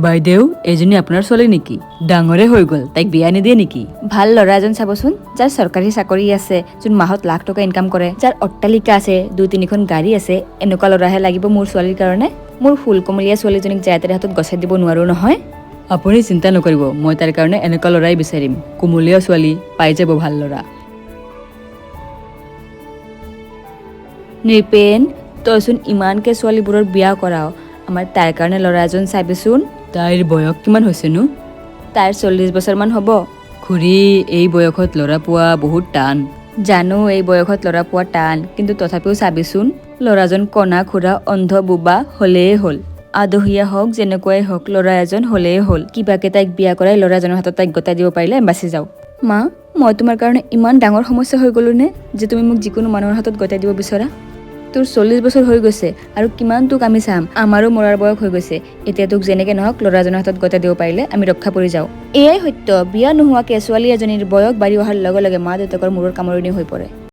বাইদেউ এজনী আপোনাৰ ছোৱালী নেকি? ডাঙৰে হৈ গ'ল, তাইক বিয়া নিদিয়ে নেকি? ভাল ল'ৰা এজন চাবচোন, যাৰ চৰকাৰী চাকৰি আছে, যোন মাহত লাখ টকা ইনকাম কৰে, যাৰ অট্টালিকা আছে, 2-3খন গাড়ী আছে, এনেকুৱা ল'ৰাহে লাগিব মোৰ ছোৱালীৰ কাৰণে। মোৰ ফুলকমলীয়া ছোৱালীজনীক যায় তাৰে হাতত গছাই দিব নোৱাৰো নহয়। আপুনি চিন্তা নকৰিব, মই তাৰ কাৰণে এনেকুৱা ল'ৰাই বিচাৰিম। কোমলীয়া ছোৱালী পাই যাব ভাল ল'ৰা। নৃপেন, তইচোন ইমানকে ছোৱালীবোৰৰ বিয়া কৰাও, আমাৰ তাইৰ কাৰণে ল'ৰা এজন চাবিচোন। তাইৰ বয়স কিমান হৈছেনো? তাইৰ 40 বছৰমান হ'ব। খুৰী, এই বয়সত ল'ৰা পোৱা বহুত টান। জানো এই বয়সত ল'ৰা পোৱা টান, কিন্তু তথাপিও চাবিচোন, ল'ৰাজন কণা খুৰা অন্ধ বোবা হলেই হ'ল। আদহীয়া হওক যেনেকুৱাই হওক, ল'ৰা এজন হলেই হ'ল। কিবাকে তাইক বিয়া কৰাই ল'ৰাজনৰ হাতত তাইক গতাই দিব পাৰিলে বাচি যাওঁ। মা, মই তোমাৰ কাৰণে ইমান ডাঙৰ সমস্যা হৈ গলো নে, যে তুমি মোক যিকোনো মানুহৰ হাতত গতাই দিব বিচৰা? তোৰ 40 বছৰ হৈ গৈছে আৰু কিমান তোক আমি চাম? আমাৰো মৰাৰ বয়স হৈ গৈছে। এতিয়া তোক যেনেকে নহওক ল'ৰাজনৰ হাতত গতাই দিব পাৰিলে আমি ৰক্ষা পৰি যাওঁ। এয়াই সত্য, বিয়া নোহোৱাকে ছোৱালী এজনীৰ বয়স বাঢ়ি অহাৰ লগে লগে মা দেউতাকৰ মূৰৰ কামৰণি হৈ পৰে।